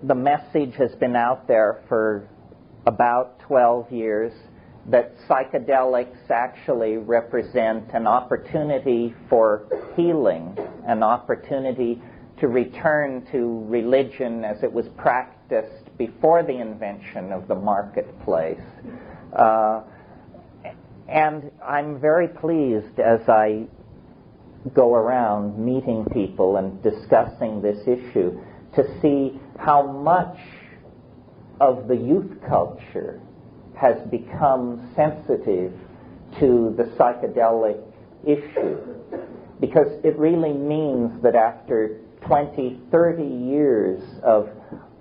the message has been out there for about 12 years that psychedelics actually represent an opportunity for healing, an opportunity to return to religion as it was practiced before the invention of the marketplace. And I'm very pleased as I go around meeting people and discussing this issue to see how much of the youth culture has become sensitive to the psychedelic issue. Because it really means that after 20, 30 years of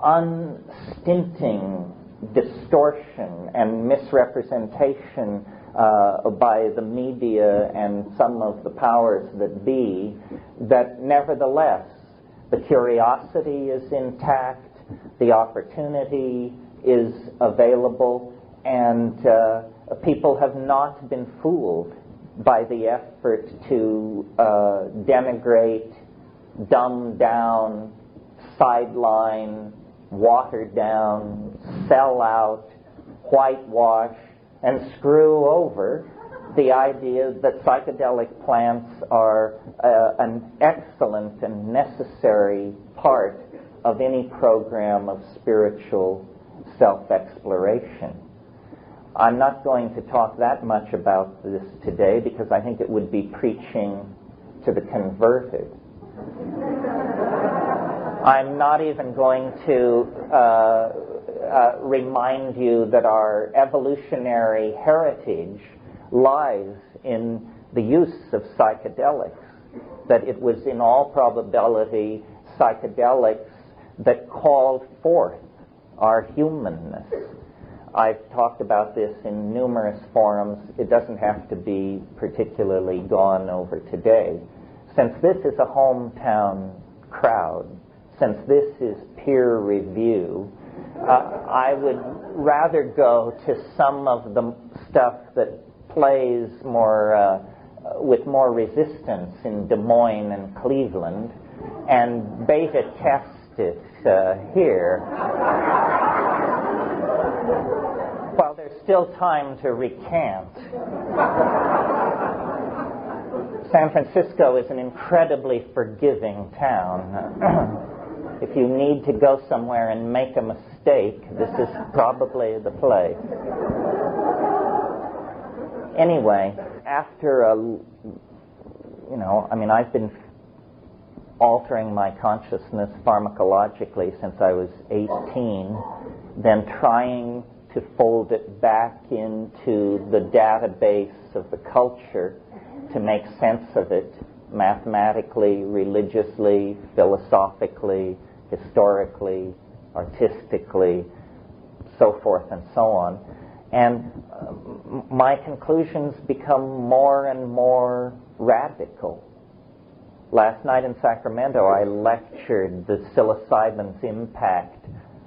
unstinting distortion and misrepresentation by the media and some of the powers that be, that nevertheless the curiosity is intact, the opportunity is available, and people have not been fooled by the effort to denigrate, dumb down, sideline, water down, sell out, whitewash, and screw over the idea that psychedelic plants are an excellent and necessary part of any program of spiritual self-exploration. I'm not going to talk that much about this today because I think it would be preaching to the converted. I'm not even going to remind you that our evolutionary heritage lies in the use of psychedelics, that it was in all probability psychedelics that called forth our humanness. I've talked about this in numerous forums. It doesn't have to be particularly gone over today. Since this is a hometown crowd, since this is peer review, I would rather go to some of the stuff that plays more with more resistance in Des Moines and Cleveland and beta test it here. While there's still time to recant. San Francisco is an incredibly forgiving town. If you need to go somewhere and make a mistake, this is probably the place. Anyway, after I've been altering my consciousness pharmacologically since I was 18, then trying to fold it back into the database of the culture to make sense of it mathematically, religiously, philosophically, historically, artistically, so forth and so on. And my conclusions become more and more radical. Last night in Sacramento, I lectured the psilocybin's impact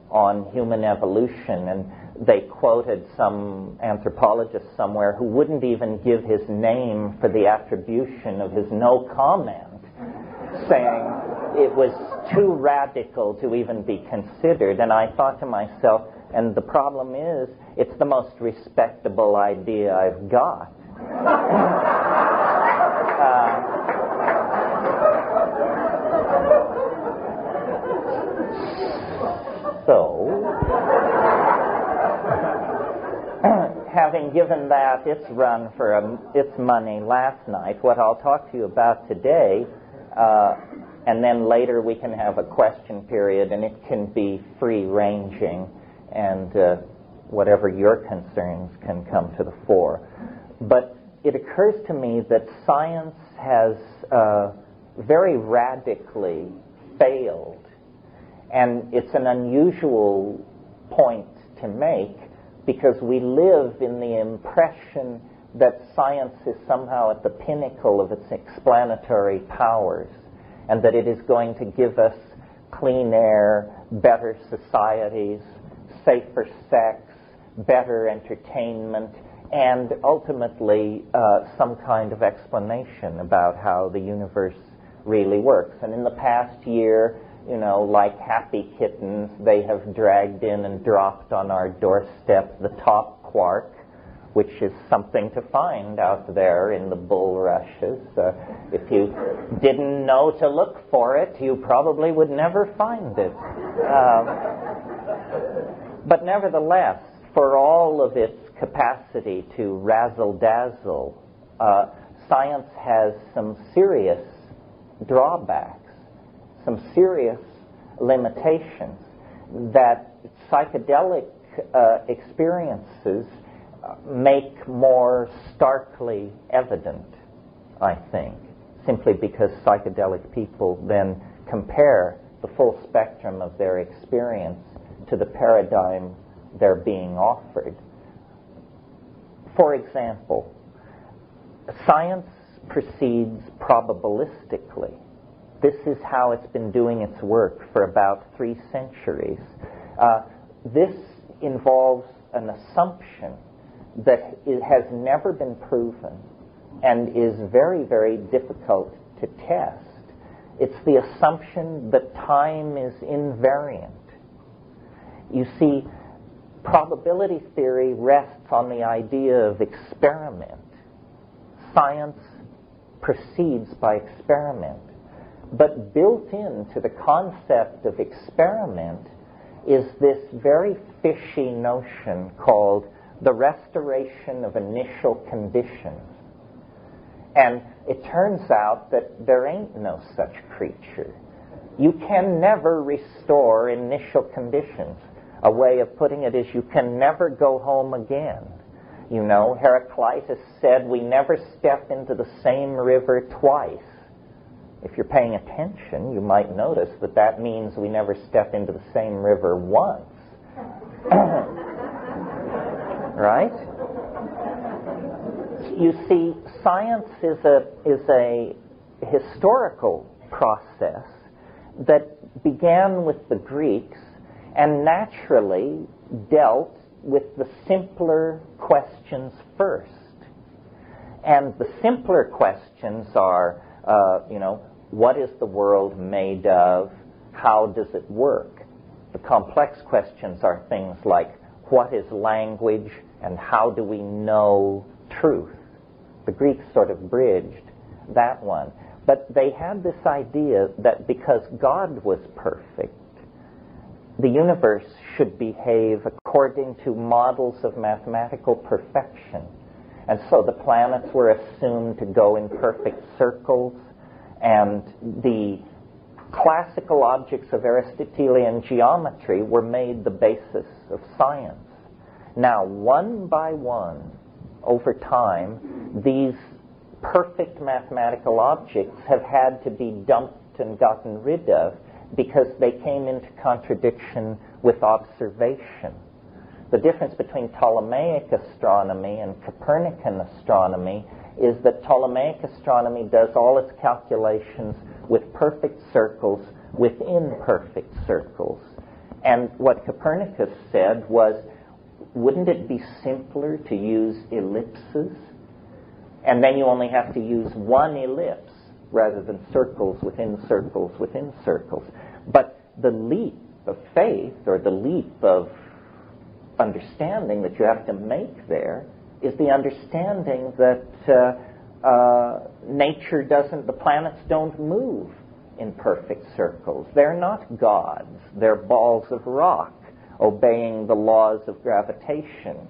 on human evolution, and they quoted some anthropologist somewhere who wouldn't even give his name for the attribution of his no comment, saying it was too radical to even be considered. And I thought to myself, and the problem is, it's the most respectable idea I've got. Having given that its run for its money last night, what I'll talk to you about today, and then later we can have a question period, and it can be free-ranging, and whatever your concerns can come to the fore. But it occurs to me that science has very radically failed, and it's an unusual point to make, because we live in the impression that science is somehow at the pinnacle of its explanatory powers, and that it is going to give us clean air, better societies, safer sex, better entertainment, and ultimately some kind of explanation about how the universe really works. And in the past year, like happy kittens, they have dragged in and dropped on our doorstep the top quark, which is something to find out there in the bulrushes. If you didn't know to look for it, you probably would never find it. But nevertheless, for all of its capacity to razzle-dazzle, science has some serious drawbacks, some serious limitations that psychedelic experiences make more starkly evident, I think, simply because psychedelic people then compare the full spectrum of their experience to the paradigm they're being offered. For example, science proceeds probabilistically. This is how it's been doing its work for about 3 centuries. This involves an assumption that it has never been proven and is very, very difficult to test. It's the assumption that time is invariant. You see, probability theory rests on the idea of experiment. Science proceeds by experiment. But built into the concept of experiment is this very fishy notion called the restoration of initial conditions. And it turns out that there ain't no such creature. You can never restore initial conditions. A way of putting it is you can never go home again. Heraclitus said we never step into the same river twice. If you're paying attention, you might notice that means we never step into the same river once. Right? You see, science is a historical process that began with the Greeks and naturally dealt with the simpler questions first. And the simpler questions are, what is the world made of? How does it work? The complex questions are things like, what is language and how do we know truth? The Greeks sort of bridged that one. But they had this idea that because God was perfect, the universe should behave according to models of mathematical perfection. And so the planets were assumed to go in perfect circles, and the classical objects of Aristotelian geometry were made the basis of science. Now, one by one, over time, these perfect mathematical objects have had to be dumped and gotten rid of because they came into contradiction with observation. The difference between Ptolemaic astronomy and Copernican astronomy is that Ptolemaic astronomy does all its calculations with perfect circles within perfect circles. And what Copernicus said was, wouldn't it be simpler to use ellipses? And then you only have to use one ellipse rather than circles within circles within circles. But the leap of faith, or the leap of understanding that you have to make there, is the understanding that nature doesn't, the planets don't move in perfect circles. They're not gods. They're balls of rock obeying the laws of gravitation,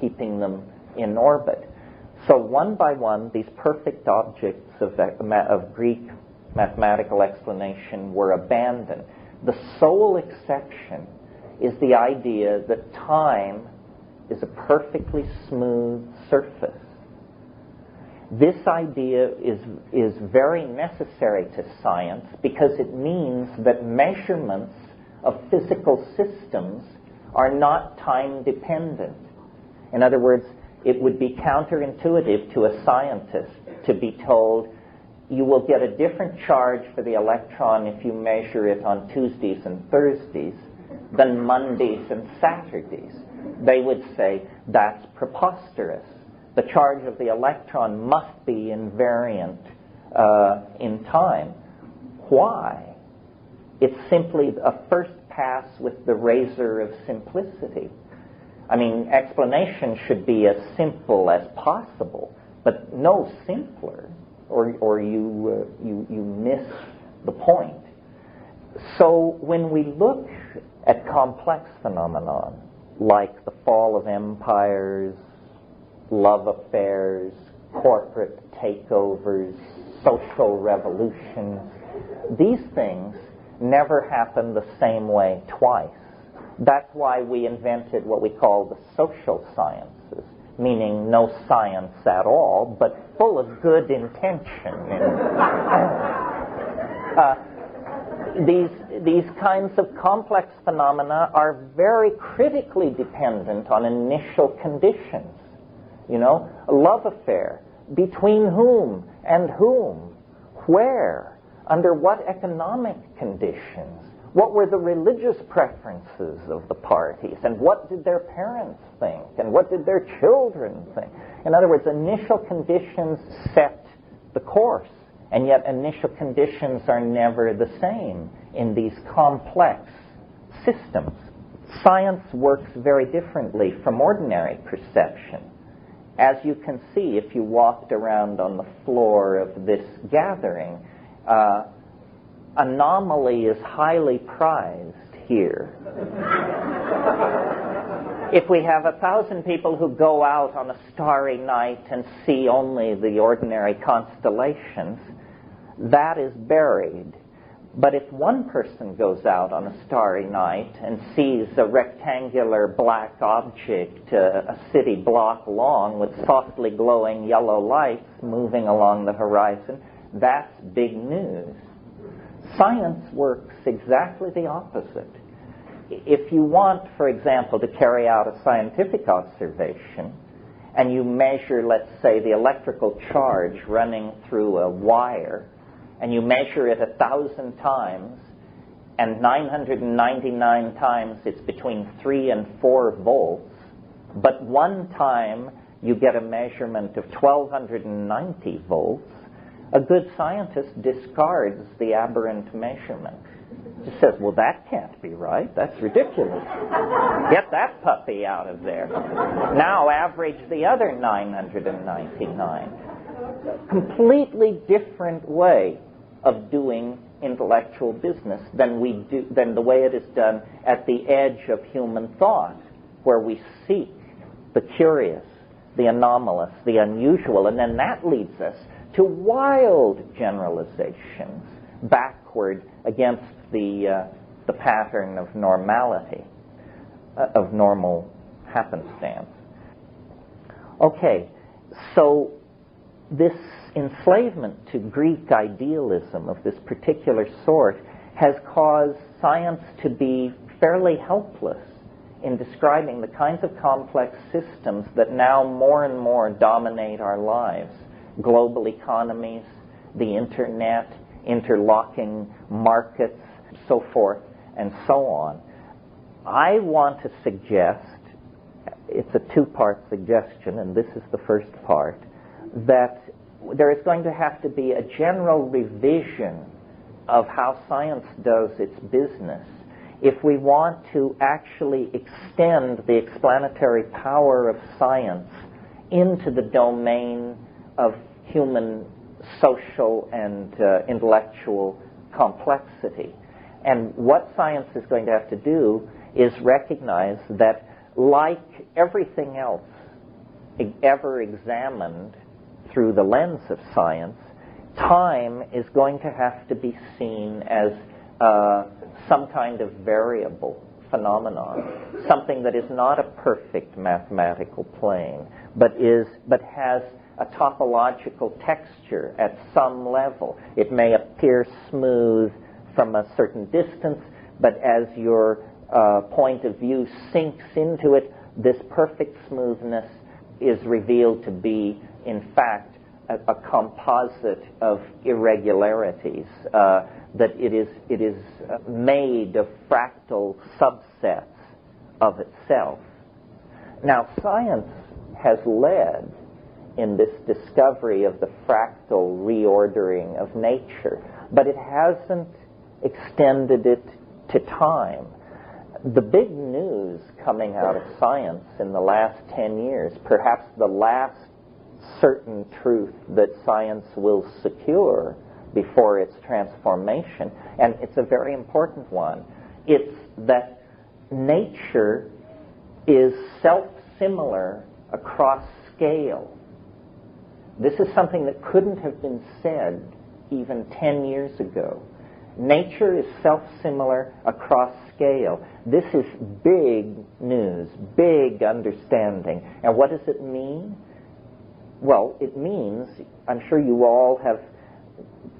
keeping them in orbit. So one by one, these perfect objects of Greek mathematical explanation were abandoned. The sole exception is the idea that time is a perfectly smooth surface. This idea is very necessary to science because it means that measurements of physical systems are not time dependent. In other words, it would be counterintuitive to a scientist to be told you will get a different charge for the electron if you measure it on Tuesdays and Thursdays than Mondays and Saturdays. They would say that's preposterous. The charge of the electron must be invariant in time. Why? It's simply a first pass with the razor of simplicity. I mean, explanation should be as simple as possible, but no simpler, or you miss the point. So when we look at complex phenomenon, like the fall of empires, love affairs, corporate takeovers, social revolutions, these things never happen the same way twice. That's why we invented what we call the social sciences, meaning no science at all, but full of good intention. These kinds of complex phenomena are very critically dependent on initial conditions. You know, a love affair, between whom and whom, where, under what economic conditions, what were the religious preferences of the parties, and what did their parents think, and what did their children think? In other words, initial conditions set the course, and yet initial conditions are never the same in these complex systems. Science works very differently from ordinary perception. As you can see, if you walked around on the floor of this gathering, anomaly is highly prized here. If we have 1,000 people who go out on a starry night and see only the ordinary constellations, that is buried. But if one person goes out on a starry night and sees a rectangular black object, a city block long with softly glowing yellow lights moving along the horizon, that's big news. Science works exactly the opposite. If you want, for example, to carry out a scientific observation, and you measure, let's say, the electrical charge running through a wire, and you measure it 1,000 times, and 999 times it's between 3 and 4 volts, but one time you get a measurement of 1,290 volts, a good scientist discards the aberrant measurement. He says, well, that can't be right. That's ridiculous. Get that puppy out of there. Now average the other 999. Completely different way of doing intellectual business than the way it is done at the edge of human thought, where we seek the curious, the anomalous, the unusual, and then that leads us to wild generalizations backward against the pattern of normality, of normal happenstance. Okay, so this enslavement to Greek idealism of this particular sort has caused science to be fairly helpless in describing the kinds of complex systems that now more and more dominate our lives. Global economies, the internet, interlocking markets, so forth and so on. I want to suggest, it's a two-part suggestion, and this is the first part, that there is going to have to be a general revision of how science does its business if we want to actually extend the explanatory power of science into the domain of human social and intellectual complexity. And what science is going to have to do is recognize that, like everything else ever examined through the lens of science, time is going to have to be seen as some kind of variable phenomenon, something that is not a perfect mathematical plane, but has a topological texture at some level. It may appear smooth from a certain distance, but as your point of view sinks into it, this perfect smoothness is revealed to be, in fact, a composite of irregularities, that it is made of fractal subsets of itself. Now, science has led in this discovery of the fractal reordering of nature, but it hasn't extended it to time. The big news coming out of science in the last 10 years, perhaps the last certain truth that science will secure before its transformation, and it's a very important one, it's that nature is self-similar across scale. This is something that couldn't have been said even 10 years ago. Nature is self-similar across scale. This is big news, big understanding. And what does it mean? Well, it means, I'm sure you all have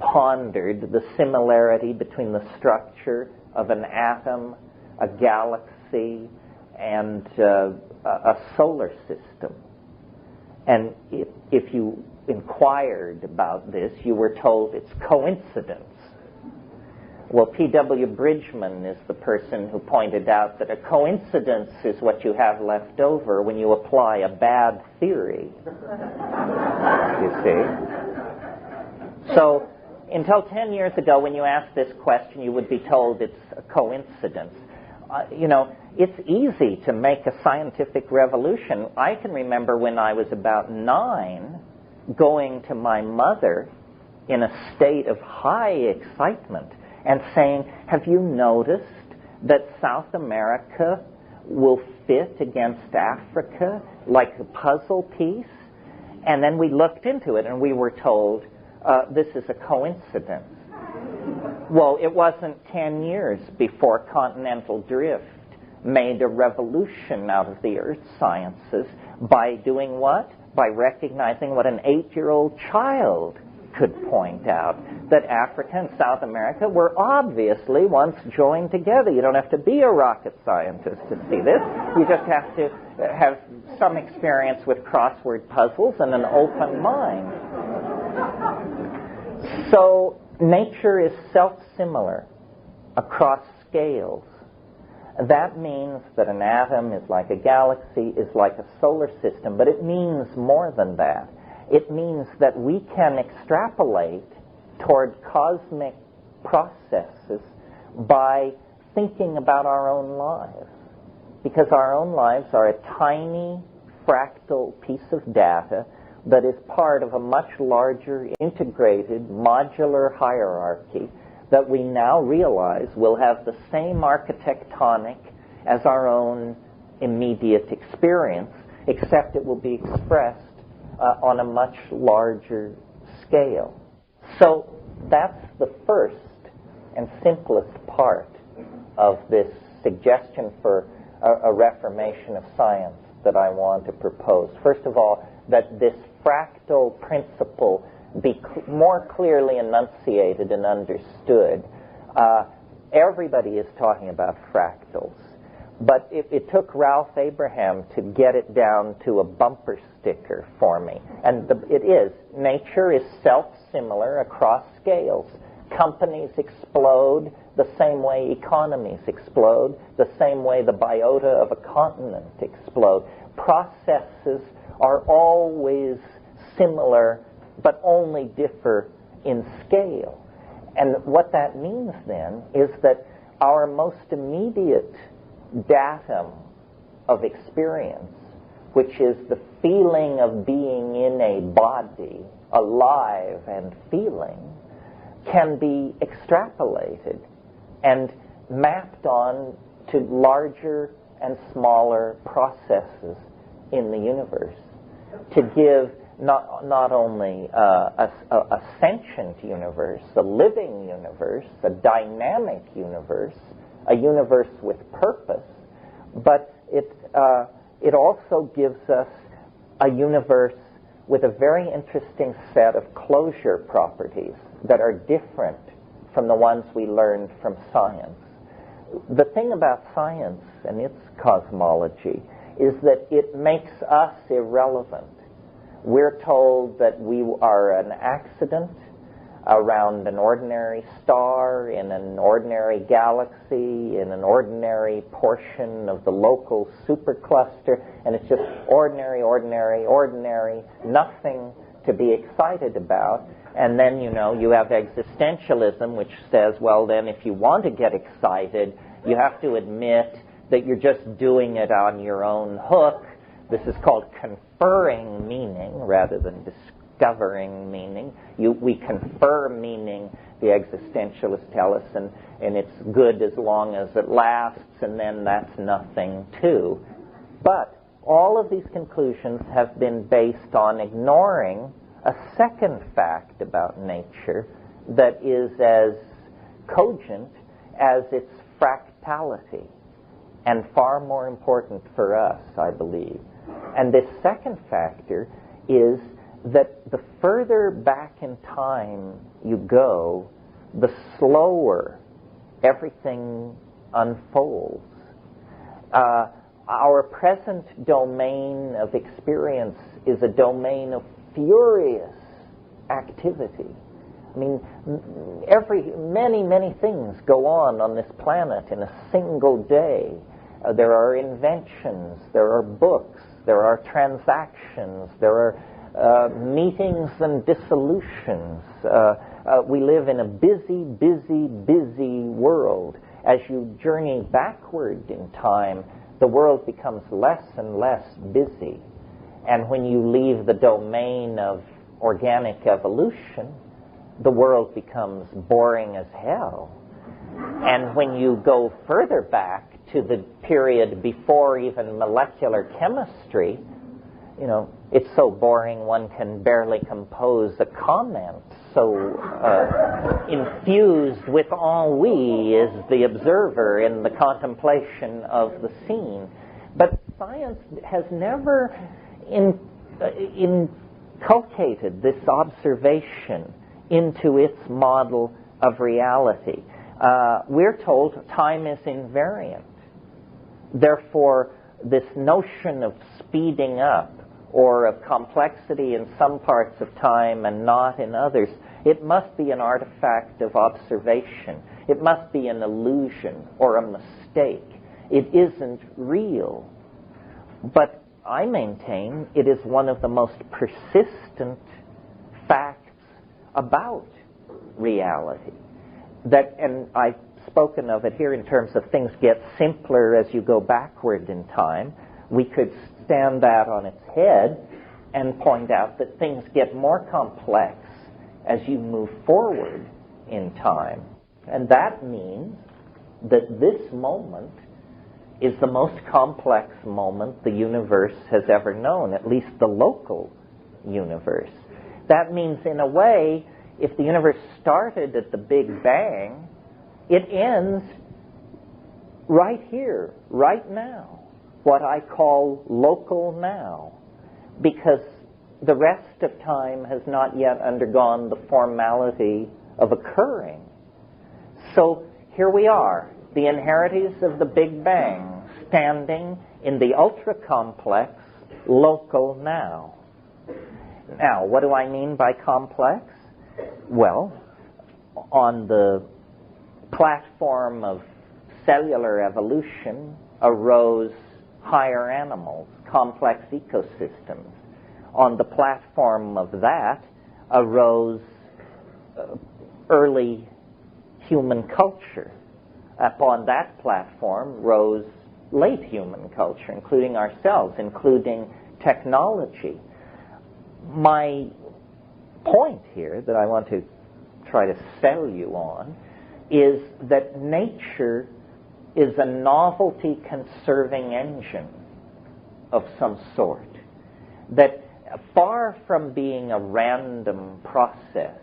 pondered the similarity between the structure of an atom, a galaxy, and a solar system. And if you inquired about this, you were told it's coincidence. Well, P.W. Bridgman is the person who pointed out that a coincidence is what you have left over when you apply a bad theory. You see? So, until 10 years ago, when you asked this question, you would be told it's a coincidence. It's easy to make a scientific revolution. I can remember when I was about 9, going to my mother in a state of high excitement and saying, have you noticed that South America will fit against Africa like a puzzle piece? And then we looked into it and we were told, this is a coincidence. Well, it wasn't 10 years before continental drift made a revolution out of the earth sciences by doing what? By recognizing what an 8-year-old child could point out, that Africa and South America were obviously once joined together. You don't have to be a rocket scientist to see this. You just have to have some experience with crossword puzzles and an open mind. So nature is self-similar across scales. That means that an atom is like a galaxy, is like a solar system, but it means more than that. It means that we can extrapolate toward cosmic processes by thinking about our own lives. Because our own lives are a tiny fractal piece of data that is part of a much larger, integrated, modular hierarchy that we now realize will have the same architectonic as our own immediate experience, except it will be expressed on a much larger scale. So that's the first and simplest part of this suggestion for a reformation of science that I want to propose. First of all, that this fractal principle be more clearly enunciated and understood. Everybody is talking about fractals, but it took Ralph Abraham to get it down to a bumper sticker for me. And it is. Nature is self-similar across scales. Companies explode the same way economies explode, the same way the biota of a continent explode. Processes are always similar, but only differ in scale. And what that means then is that our most immediate datum of experience, which is the feeling of being in a body, alive and feeling, can be extrapolated and mapped on to larger and smaller processes in the universe to give not only a sentient universe, a living universe, a dynamic universe, a universe with purpose, but it also gives us a universe with a very interesting set of closure properties that are different from the ones we learned from science. The thing about science and its cosmology is that it makes us irrelevant. We're told that we are an accident around an ordinary star, in an ordinary galaxy, in an ordinary portion of the local supercluster, and it's just ordinary, ordinary, ordinary, nothing to be excited about. And then, you have existentialism, which says, well, then if you want to get excited, you have to admit that you're just doing it on your own hook. This is called conferring meaning rather than discovering meaning. We confer meaning, the existentialists tell us, and it's good as long as it lasts, and then that's nothing too. But all of these conclusions have been based on ignoring a second fact about nature that is as cogent as its fractality, and far more important for us, I believe. And this second factor is that the further back in time you go, the slower everything unfolds. Our present domain of experience is a domain of furious activity. I mean, many things go on this planet in a single day. There are inventions, there are books, there are transactions, there are meetings and dissolutions. We live in a busy world. As you journey backward in time, the world becomes less and less busy. And when you leave the domain of organic evolution, the world becomes boring as hell. And when you go further back to the period before even molecular chemistry, it's so boring one can barely compose a comment. So infused with ennui is the observer in the contemplation of the scene. But science has never inculcated this observation into its model of reality. We're told time is invariant. Therefore, this notion of speeding up or of complexity in some parts of time and not in others, it must be an artifact of observation. It must be an illusion or a mistake. It isn't real. But I maintain it is one of the most persistent facts about reality. And I've spoken of it here in terms of things get simpler as you go backward in time. We could stand that on its head and point out that things get more complex as you move forward in time. And that means that this moment is the most complex moment the universe has ever known, at least the local universe. That means, in a way, if the universe started at the Big Bang, it ends right here, right now, what I call local now, because the rest of time has not yet undergone the formality of occurring. So here we are, the inheritors of the Big Bang, standing in the ultra-complex local now. Now, what do I mean by complex? Well, on the platform of cellular evolution arose higher animals, complex ecosystems. On the platform of that arose early human culture. Upon that platform rose late human culture, including ourselves, including technology. My point here that I want to try to sell you on is that nature is a novelty-conserving engine of some sort. That far from being a random process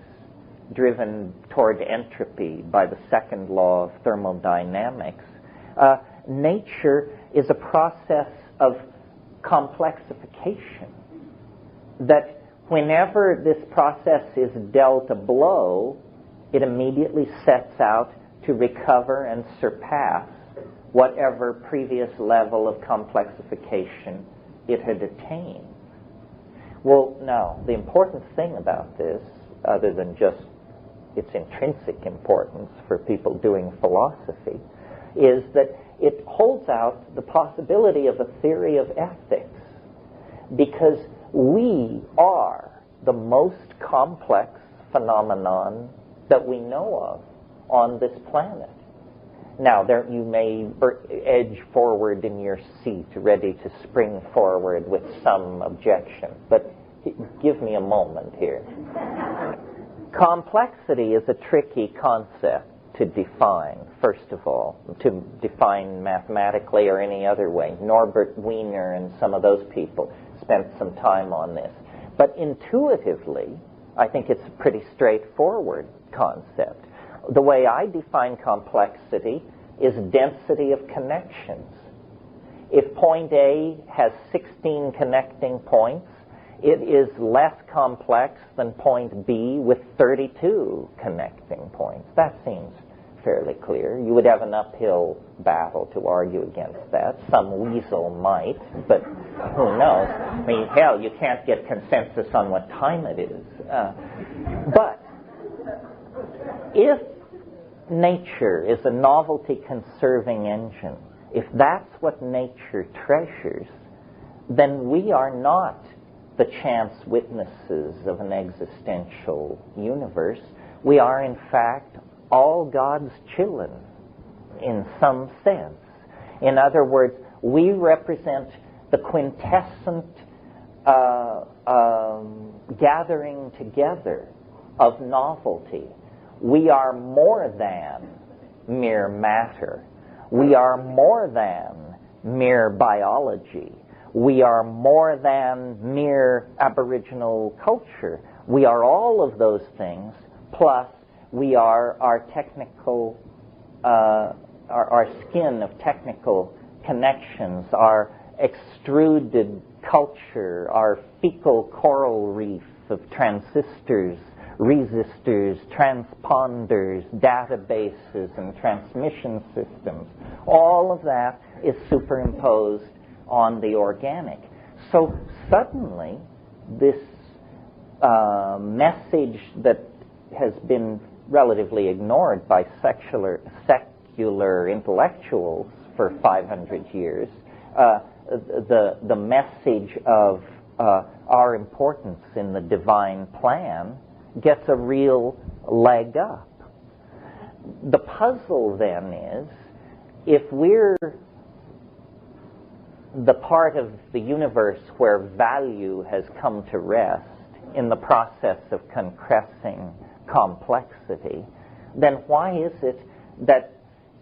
driven toward entropy by the second law of thermodynamics, nature is a process of complexification. That whenever this process is dealt a blow, it immediately sets out to recover and surpass whatever previous level of complexification it had attained. Well, now, the important thing about this, other than just its intrinsic importance for people doing philosophy, is that it holds out the possibility of a theory of ethics, because we are the most complex phenomenon that we know of on this planet. Now, there you may edge forward in your seat, ready to spring forward with some objection, but give me a moment here. Complexity is a tricky concept to define, first of all, to define mathematically or any other way. Norbert Wiener and some of those people spent some time on this. But intuitively, I think it's a pretty straightforward concept. The way I define complexity is density of connections. If point A has 16 connecting points, it is less complex than point B with 32 connecting points. That seems fairly clear. You would have an uphill battle to argue against that. Some weasel might, but who knows? I mean, hell, you can't get consensus on what time it is. But if nature is a novelty-conserving engine, if that's what nature treasures, then we are not the chance witnesses of an existential universe. We are, in fact, all God's children in some sense. In other words, we represent the quintessent gathering together of novelty. We are more than mere matter. We are more than mere biology. We are more than mere Aboriginal culture. We are all of those things, plus we are our technical, our skin of technical connections, our extruded culture, our fecal coral reef of transistors, resistors, transponders, databases, and transmission systems. All of that is superimposed on the organic. So suddenly, this message that has been relatively ignored by secular intellectuals for 500 years, the message of our importance in the divine plan gets a real leg up. The puzzle then is, if we're the part of the universe where value has come to rest in the process of compressing complexity, then why is it that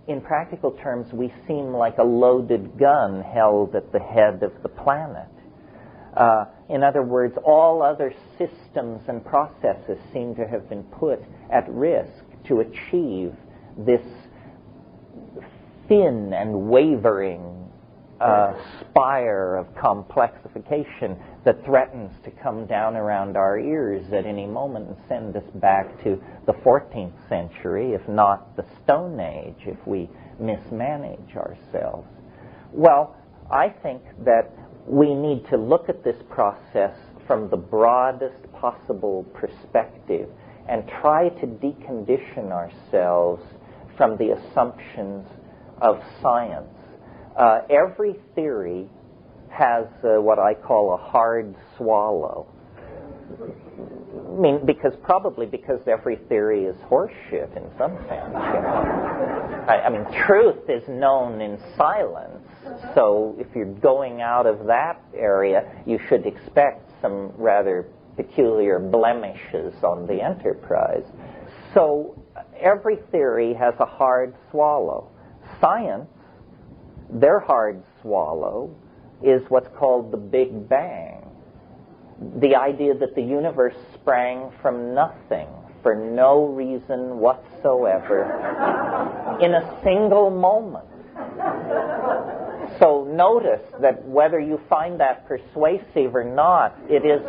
in practical terms we seem like a loaded gun held at the head of the planet? In other words, all other systems and processes seem to have been put at risk to achieve this thin and wavering spire of complexification that threatens to come down around our ears at any moment and send us back to the 14th century, if not the Stone Age, if we mismanage ourselves. Well, I think that we need to look at this process from the broadest possible perspective and try to decondition ourselves from the assumptions of science. Every theory has what I call a hard swallow. I mean, because every theory is horseshit in some sense. You know? I mean, truth is known in silence. So if you're going out of that area, you should expect some rather peculiar blemishes on the enterprise. So every theory has a hard swallow. Science, their hard swallow, is what's called the Big Bang. The idea that the universe sprang from nothing for no reason whatsoever in a single moment. So notice that whether you find that persuasive or not, it is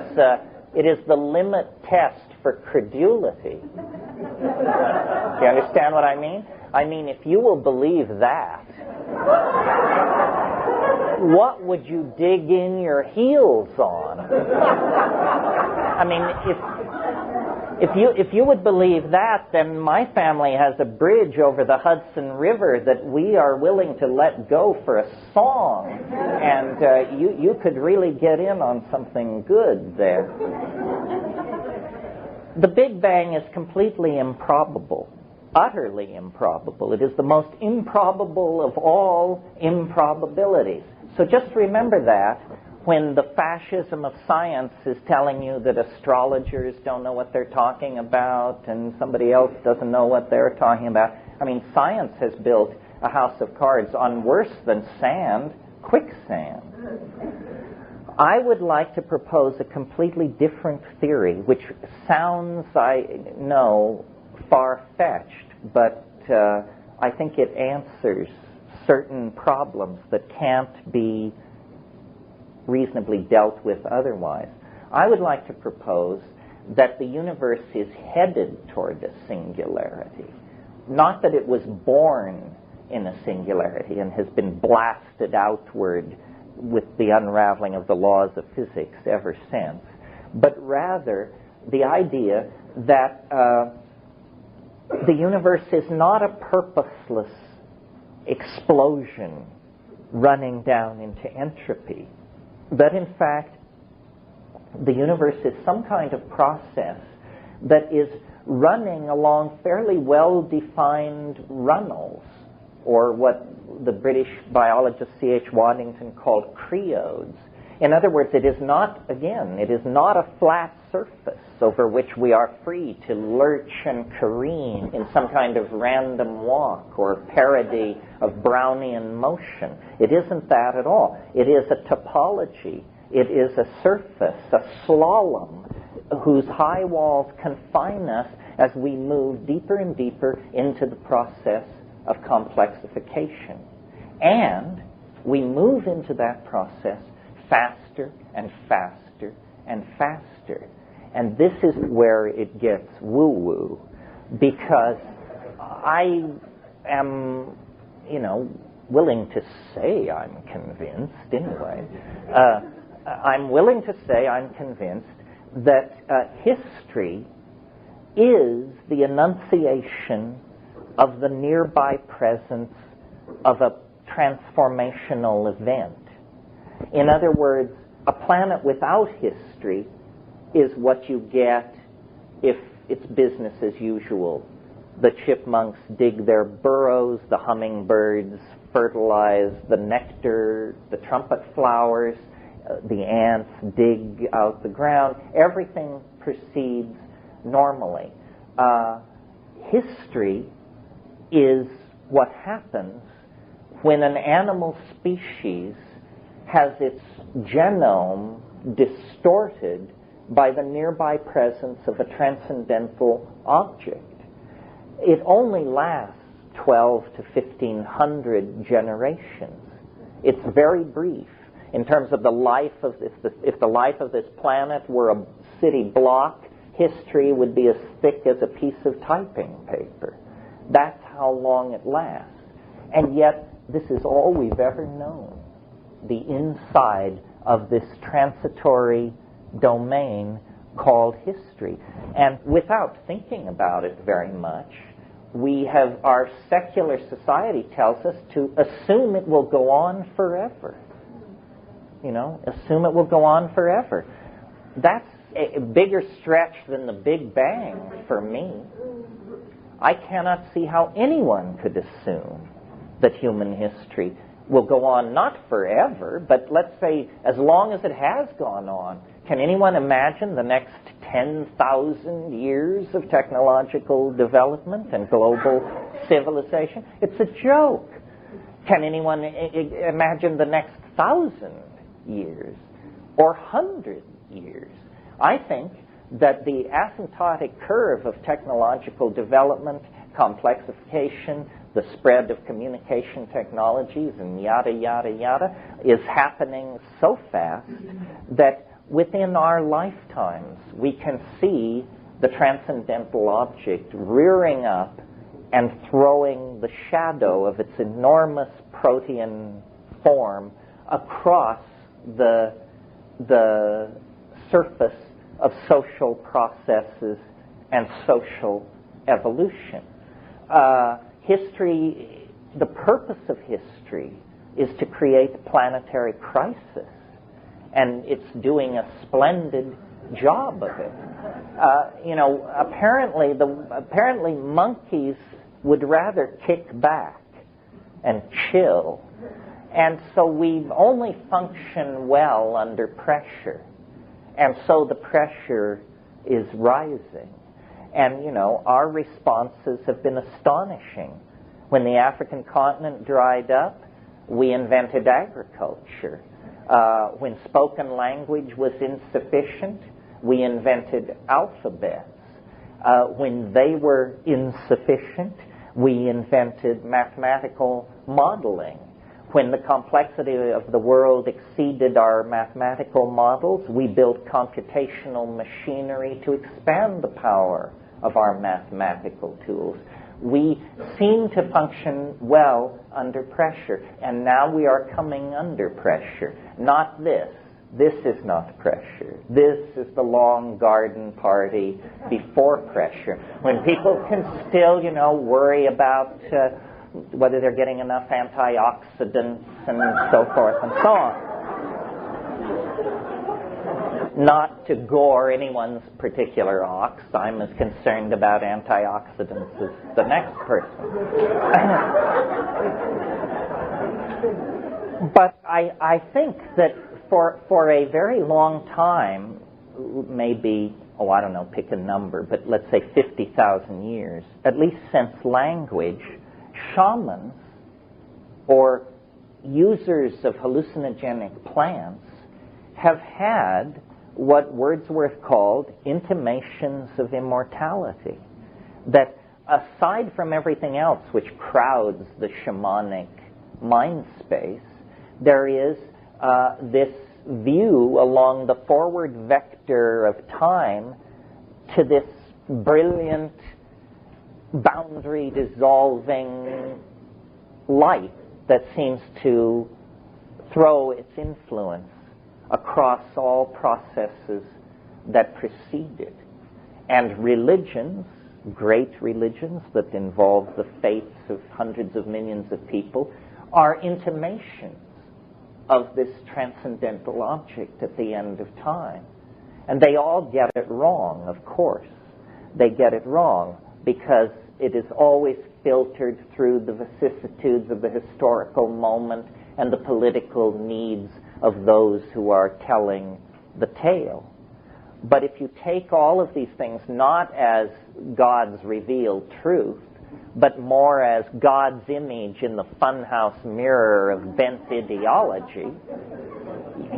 the limit test for credulity. Do you understand what I mean? I mean, if you will believe that, what would you dig in your heels on? I mean, if you would believe that, then my family has a bridge over the Hudson River that we are willing to let go for a song, and you could really get in on something good there. The Big Bang is completely improbable, utterly improbable. It is the most improbable of all improbabilities. So just remember that when the fascism of science is telling you that astrologers don't know what they're talking about and somebody else doesn't know what they're talking about. I mean, science has built a house of cards on worse than sand, quicksand. I would like to propose a completely different theory, which sounds, I know, far-fetched, but I think it answers certain problems that can't be reasonably dealt with otherwise. I would like to propose that the universe is headed toward a singularity. Not that it was born in a singularity and has been blasted outward with the unraveling of the laws of physics ever since, but rather the idea that the universe is not a purposeless explosion running down into entropy, but in fact the universe is some kind of process that is running along fairly well-defined runnels, or what the British biologist C.H. Waddington called creodes. In other words, it is not, again, it is not a flat surface over which we are free to lurch and careen in some kind of random walk or parody of Brownian motion. It isn't that at all. It is a topology. It is a surface, a slalom, whose high walls confine us as we move deeper and deeper into the process of complexification. And we move into that process faster and faster and faster. And this is where it gets woo-woo, because I am, willing to say I'm convinced, anyway. I'm willing to say I'm convinced that history is the enunciation of the nearby presence of a transformational event. In other words, a planet without history is what you get if it's business as usual. The chipmunks dig their burrows, the hummingbirds fertilize the nectar, the trumpet flowers, the ants dig out the ground. Everything proceeds normally. History is what happens when an animal species has its genome distorted by the nearby presence of a transcendental object. It only lasts 12 to 1500 generations. It's very brief. In terms of the life of this, if the life of this planet were a city block, history would be as thick as a piece of typing paper. That's how long it lasts. And yet, this is all we've ever known, the inside of this transitory domain called history. And without thinking about it very much, our secular society tells us to assume it will go on forever. Assume it will go on forever. That's a bigger stretch than the Big Bang for me. I cannot see how anyone could assume that human history will go on not forever, but let's say as long as it has gone on. Can anyone imagine the next 10,000 years of technological development and global civilization? It's a joke. Can anyone imagine the next 1,000 years or 100 years? I think that the asymptotic curve of technological development, complexification, the spread of communication technologies, and yada, yada, yada, is happening so fast that within our lifetimes we can see the transcendental object rearing up and throwing the shadow of its enormous protean form across the surface of social processes and social evolution. History, the purpose of history is to create planetary crisis, and it's doing a splendid job of it. Apparently monkeys would rather kick back and chill, and so we only function well under pressure, and so the pressure is rising. And our responses have been astonishing. When the African continent dried up, we invented agriculture. When spoken language was insufficient, we invented alphabets. When they were insufficient, we invented mathematical modeling. When the complexity of the world exceeded our mathematical models, we built computational machinery to expand the power of our mathematical tools. We seem to function well under pressure, and now we are coming under pressure. Not this. This is not pressure. This is the long garden party before pressure, when people can still, worry about whether they're getting enough antioxidants and so forth and so on. Not to gore anyone's particular ox. I'm as concerned about antioxidants as the next person. But I think that for a very long time, maybe, I don't know, pick a number, but let's say 50,000 years, at least since language, shamans or users of hallucinogenic plants have had what Wordsworth called intimations of immortality. That aside from everything else which crowds the shamanic mind space, there is this view along the forward vector of time to this brilliant, boundary-dissolving light that seems to throw its influence across all processes that precede it. And religions, great religions that involve the faiths of hundreds of millions of people, are intimations of this transcendental object at the end of time. And they all get it wrong, of course. They get it wrong because it is always filtered through the vicissitudes of the historical moment and the political needs of those who are telling the tale. But if you take all of these things not as God's revealed truth, but more as God's image in the funhouse mirror of bent ideology,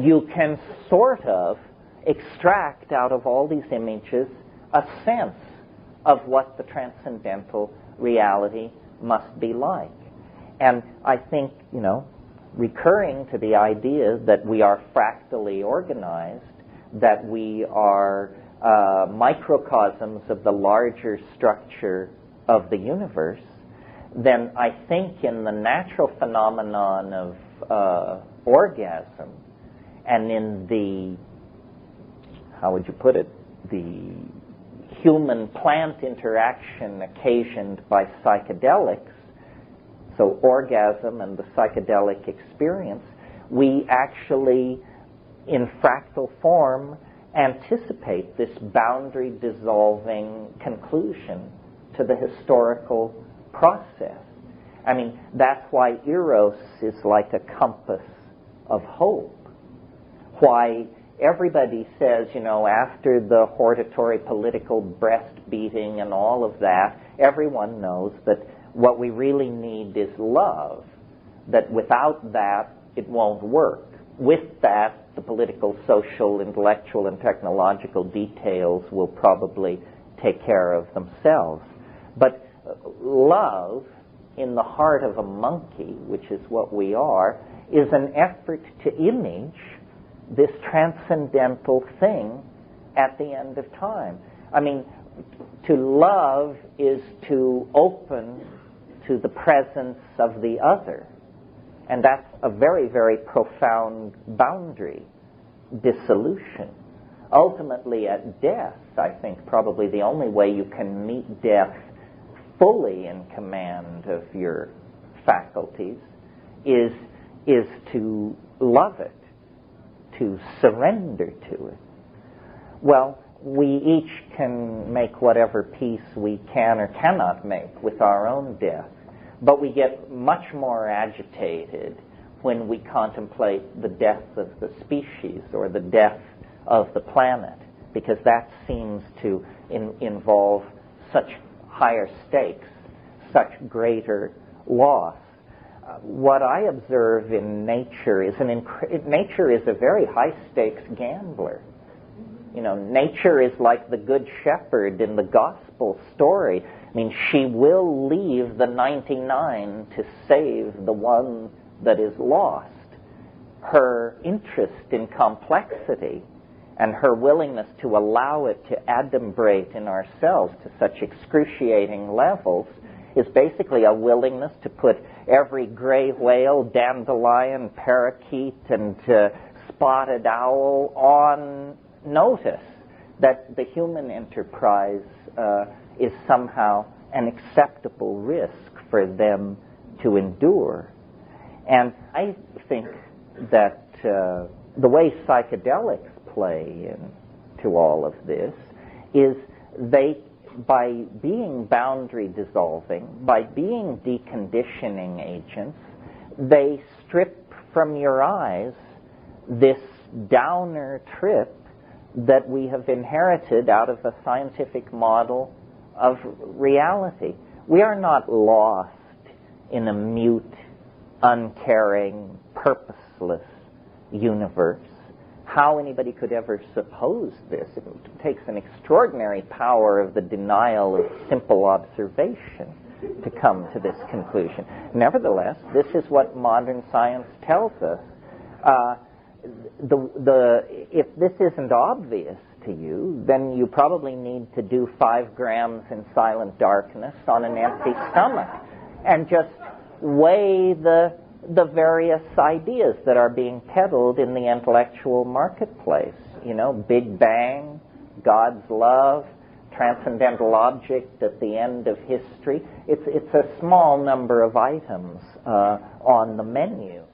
you can sort of extract out of all these images a sense of what the transcendental reality must be like. And I think, recurring to the idea that we are fractally organized, that we are microcosms of the larger structure of the universe, then I think in the natural phenomenon of orgasm and in the, how would you put it, the human-plant interaction occasioned by psychedelics, so orgasm and the psychedelic experience, we actually, in fractal form, anticipate this boundary-dissolving conclusion to the historical process. I mean, that's why Eros is like a compass of hope. Why everybody says, after the hortatory political breast-beating and all of that, everyone knows that what we really need is love, that without that, it won't work. With that, the political, social, intellectual, and technological details will probably take care of themselves. But love, in the heart of a monkey, which is what we are, is an effort to image this transcendental thing at the end of time. I mean, to love is to open to the presence of the other. And that's a very, very profound boundary dissolution. Ultimately, at death, I think probably the only way you can meet death fully in command of your faculties is to love it, to surrender to it. Well, we each can make whatever peace we can or cannot make with our own death, but we get much more agitated when we contemplate the death of the species or the death of the planet, because that seems to involve such higher stakes, such greater loss. What I observe in nature is nature is a very high-stakes gambler. You know, nature is like the good shepherd in the gospel story. I mean, she will leave the 99 to save the one that is lost. Her interest in complexity and her willingness to allow it to adumbrate in ourselves to such excruciating levels is basically a willingness to put every gray whale, dandelion, parakeet, and spotted owl on notice that the human enterprise is somehow an acceptable risk for them to endure. And I think that the way psychedelics play into all of this is by being boundary dissolving, by being deconditioning agents, they strip from your eyes this downer trip that we have inherited out of a scientific model of reality. We are not lost in a mute, uncaring, purposeless universe. How anybody could ever suppose this? It takes an extraordinary power of the denial of simple observation to come to this conclusion. Nevertheless, this is what modern science tells us. If this isn't obvious to you, then you probably need to do 5 grams in silent darkness on an empty stomach and just weigh the various ideas that are being peddled in the intellectual marketplace. You know, Big Bang, God's love, transcendental object at the end of history. It's a small number of items on the menu.